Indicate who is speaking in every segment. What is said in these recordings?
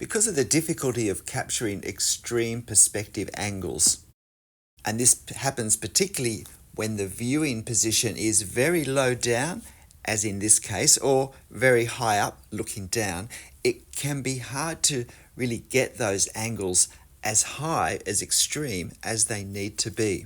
Speaker 1: Because of the difficulty of capturing extreme perspective angles, and this happens particularly when the viewing position is very low down, as in this case, or very high up looking down, it can be hard to really get those angles as high, as extreme as they need to be.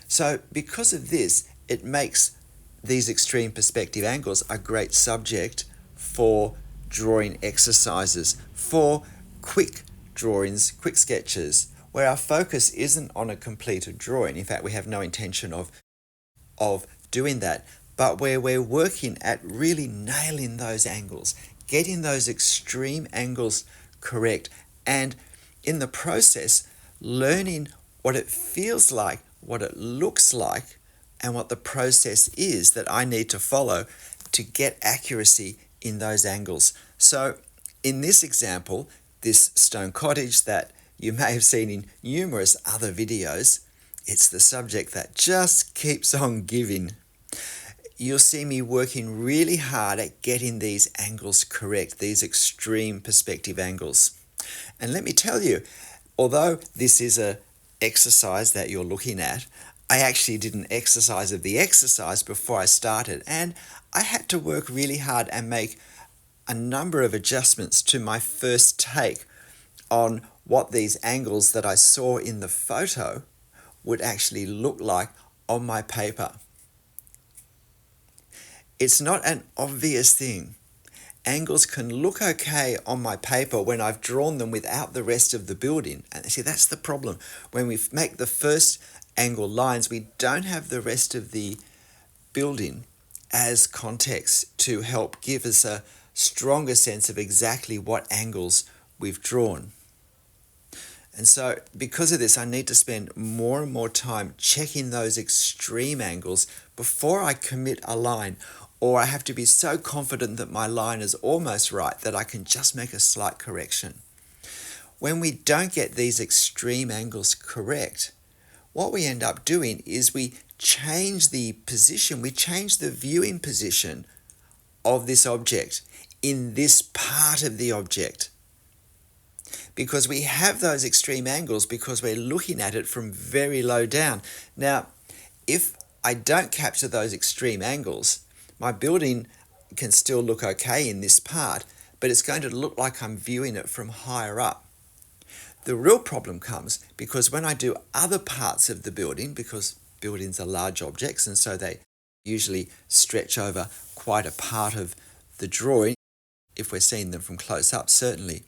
Speaker 1: So because of this, it makes these extreme perspective angles a great subject for drawing exercises, for quick drawings, quick sketches, where our focus isn't on a completed drawing. In fact, we have no intention of doing that, but where we're working at really nailing those angles, getting those extreme angles correct, and in the process, learning what it feels like, what it looks like, and what the process is that I need to follow to get accuracy in those angles. So in this example, this stone cottage that you may have seen in numerous other videos, it's the subject that just keeps on giving. You'll see me working really hard at getting these angles correct, these extreme perspective angles. And let me tell you, although this is an exercise that you're looking at, I actually did an exercise of the exercise before I started, and I had to work really hard and make a number of adjustments to my first take on what these angles that I saw in the photo would actually look like on my paper. It's not an obvious thing. Angles can look okay on my paper when I've drawn them without the rest of the building. And see, that's the problem. When we make the first angle lines, we don't have the rest of the building as context to help give us a stronger sense of exactly what angles we've drawn. And so because of this, I need to spend more and more time checking those extreme angles before I commit a line, or I have to be so confident that my line is almost right that I can just make a slight correction. When we don't get these extreme angles correct, what we end up doing is we change the position, we change the viewing position of this object in this part of the object. Because we have those extreme angles because we're looking at it from very low down. Now, if I don't capture those extreme angles, my building can still look okay in this part, but it's going to look like I'm viewing it from higher up. The real problem comes because when I do other parts of the building, because buildings are large objects and so they usually stretch over quite a part of the drawing, if we're seeing them from close up certainly,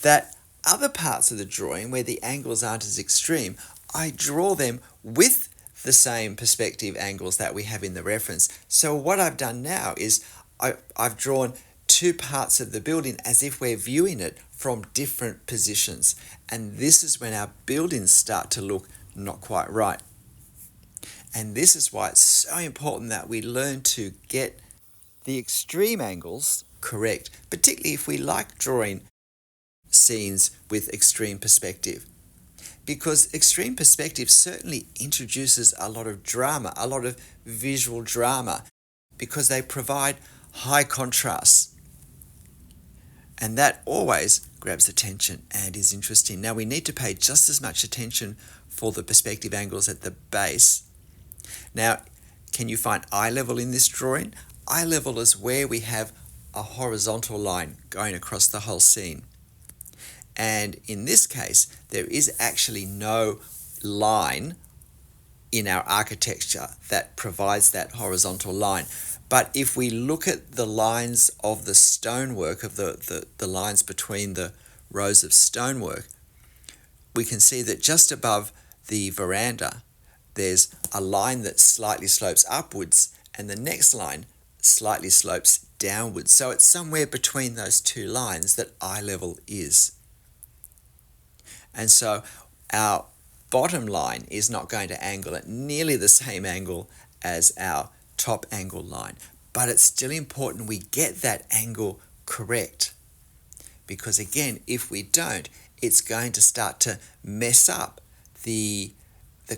Speaker 1: that other parts of the drawing where the angles aren't as extreme, I draw them with the same perspective angles that we have in the reference. So what I've done now is I've drawn two parts of the building as if we're viewing it from different positions. And this is when our buildings start to look not quite right. And this is why it's so important that we learn to get the extreme angles correct, particularly if we like drawing scenes with extreme perspective. Because extreme perspective certainly introduces a lot of drama, a lot of visual drama, because they provide high contrast. And that always grabs attention and is interesting. Now we need to pay just as much attention for the perspective angles at the base. Now, can you find eye level in this drawing? Eye level is where we have a horizontal line going across the whole scene. And in this case, there is actually no line in our architecture that provides that horizontal line. But if we look at the lines of the stonework, of the lines between the rows of stonework, we can see that just above the veranda, there's a line that slightly slopes upwards, and the next line slightly slopes downwards. So it's somewhere between those two lines that eye level is. And so our bottom line is not going to angle at nearly the same angle as our top angle line. But it's still important we get that angle correct. Because again, if we don't, it's going to start to mess up the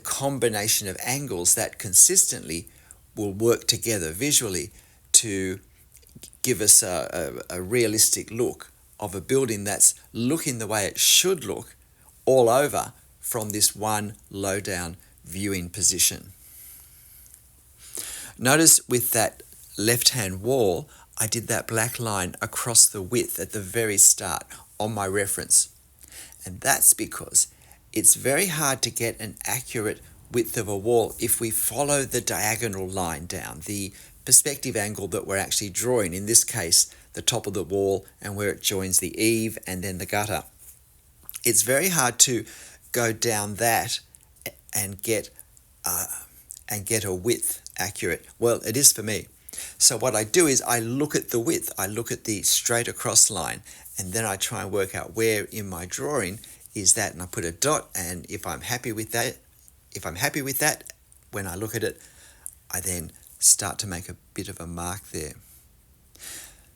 Speaker 1: combination of angles that consistently will work together visually to give us a realistic look of a building that's looking the way it should look all over from this one low down viewing position. Notice with that left-hand wall, I did that black line across the width at the very start on my reference. And that's because it's very hard to get an accurate width of a wall if we follow the diagonal line down, the perspective angle that we're actually drawing, in this case, the top of the wall and where it joins the eave and then the gutter. It's very hard to go down that and get a width accurate. Well, it is for me. So what I do is I look at the width, I look at the straight across line, and then I try and work out where in my drawing is that, and I put a dot, and if I'm happy with that, when I look at it, I then start to make a bit of a mark there.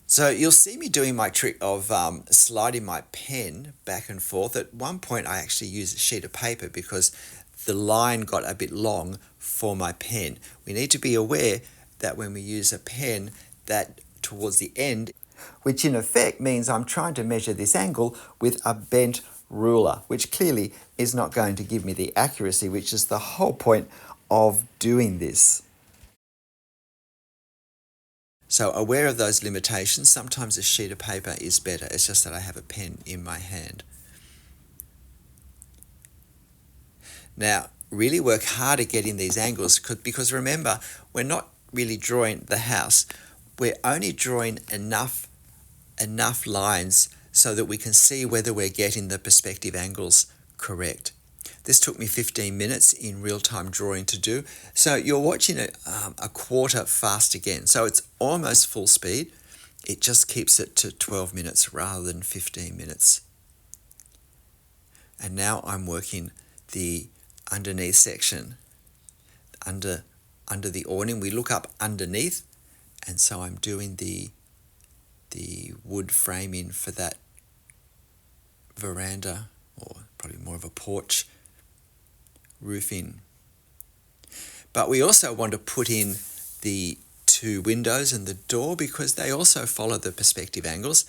Speaker 1: So you'll see me doing my trick of sliding my pen back and forth. At one point I actually used a sheet of paper because the line got a bit long for my pen. We need to be aware that when we use a pen, that towards the end, which in effect means I'm trying to measure this angle with a bent ruler, which clearly is not going to give me the accuracy, which is the whole point of doing this. So aware of those limitations, sometimes a sheet of paper is better. It's just that I have a pen in my hand. Now, really work hard at getting these angles because remember, we're not really drawing the house. We're only drawing enough lines so that we can see whether we're getting the perspective angles correct. This took me 15 minutes in real-time drawing to do. So you're watching it a quarter fast again. So it's almost full speed. It just keeps it to 12 minutes rather than 15 minutes. And now I'm working the underneath section. Under the awning, we look up underneath, and so I'm doing the wood framing for that veranda, or probably more of a porch roofing. But we also want to put in the two windows and the door because they also follow the perspective angles,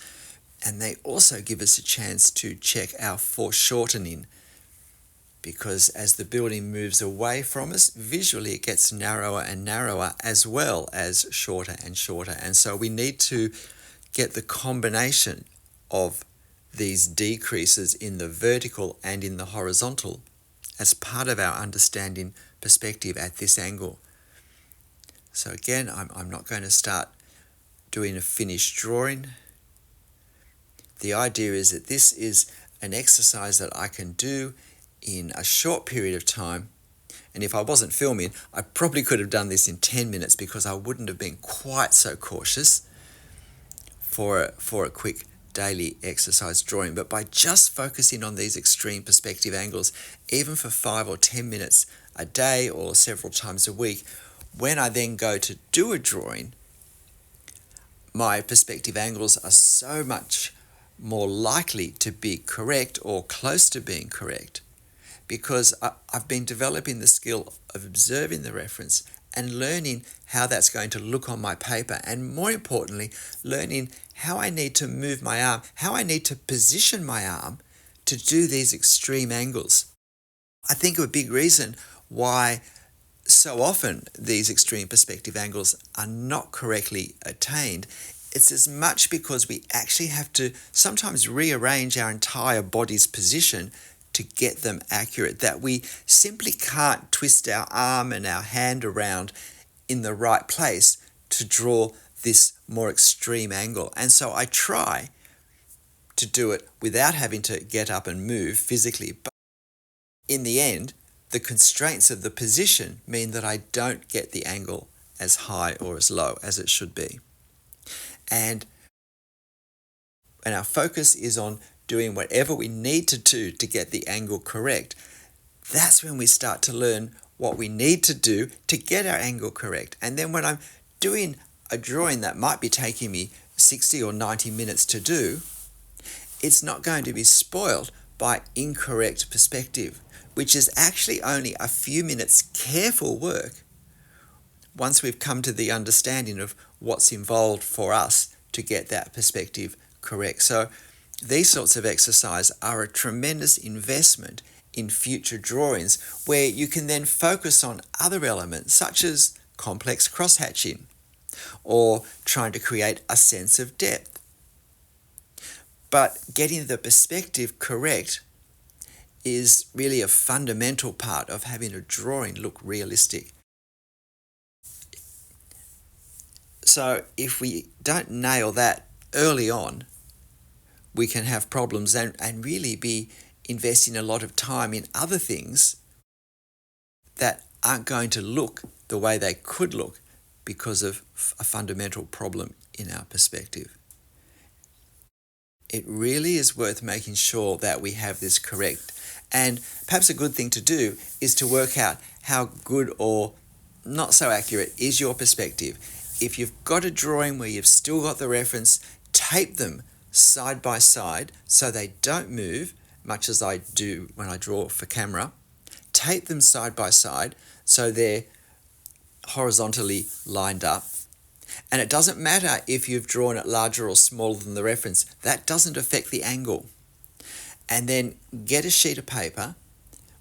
Speaker 1: and they also give us a chance to check our foreshortening, because as the building moves away from us, visually it gets narrower and narrower as well as shorter and shorter. And so we need to get the combination of these decreases in the vertical and in the horizontal as part of our understanding perspective at this angle. So again, I'm not going to start doing a finished drawing. The idea is that this is an exercise that I can do in a short period of time. And if I wasn't filming, I probably could have done this in 10 minutes because I wouldn't have been quite so cautious for a quick daily exercise drawing. But by just focusing on these extreme perspective angles, even for 5 or 10 minutes a day or several times a week, when I then go to do a drawing, my perspective angles are so much more likely to be correct or close to being correct, because I've been developing the skill of observing the reference and learning how that's going to look on my paper, and more importantly, learning how I need to move my arm, how I need to position my arm to do these extreme angles. I think a big reason why so often these extreme perspective angles are not correctly attained, it's as much because we actually have to sometimes rearrange our entire body's position to get them accurate, that we simply can't twist our arm and our hand around in the right place to draw this more extreme angle. And so I try to do it without having to get up and move physically. But in the end, the constraints of the position mean that I don't get the angle as high or as low as it should be. And our focus is on doing whatever we need to do to get the angle correct. That's when we start to learn what we need to do to get our angle correct. And then when I'm doing a drawing that might be taking me 60 or 90 minutes to do, it's not going to be spoiled by incorrect perspective, which is actually only a few minutes careful work once we've come to the understanding of what's involved for us to get that perspective correct. So these sorts of exercise are a tremendous investment in future drawings where you can then focus on other elements such as complex cross-hatching or trying to create a sense of depth. But getting the perspective correct is really a fundamental part of having a drawing look realistic. So if we don't nail that early on, we can have problems and really be investing a lot of time in other things that aren't going to look the way they could look because of a fundamental problem in our perspective. It really is worth making sure that we have this correct. And perhaps a good thing to do is to work out how good or not so accurate is your perspective. If you've got a drawing where you've still got the reference, tape them side by side so they don't move, much as I do when I draw for camera. Tape them side by side so they're horizontally lined up. And it doesn't matter if you've drawn it larger or smaller than the reference. That doesn't affect the angle. And then get a sheet of paper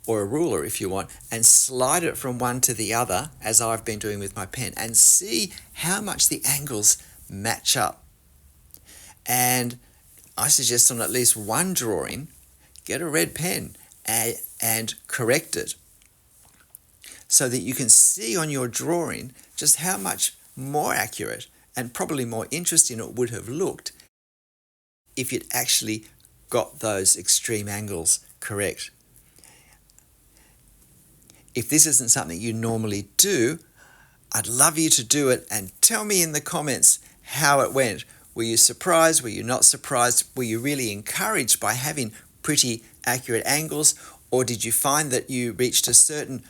Speaker 1: or a ruler if you want and slide it from one to the other, as I've been doing with my pen, and see how much the angles match up. And I suggest on at least one drawing, get a red pen and correct it so that you can see on your drawing just how much more accurate and probably more interesting it would have looked if you'd actually got those extreme angles correct. If this isn't something you normally do, I'd love you to do it and tell me in the comments how it went. Were you surprised? Were you not surprised? Were you really encouraged by having pretty accurate angles? Or did you find that you reached a certain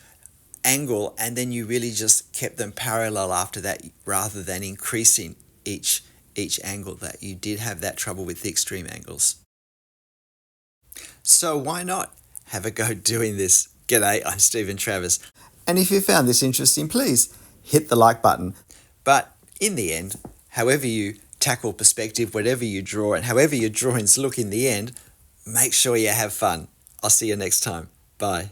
Speaker 1: angle and then you really just kept them parallel after that rather than increasing each angle, that you did have that trouble with the extreme angles? So why not have a go doing this? G'day, I'm Stephen Travers. And if you found this interesting, please hit the like button. But in the end, however you tackle perspective, whatever you draw, and however your drawings look in the end, make sure you have fun. I'll see you next time. Bye.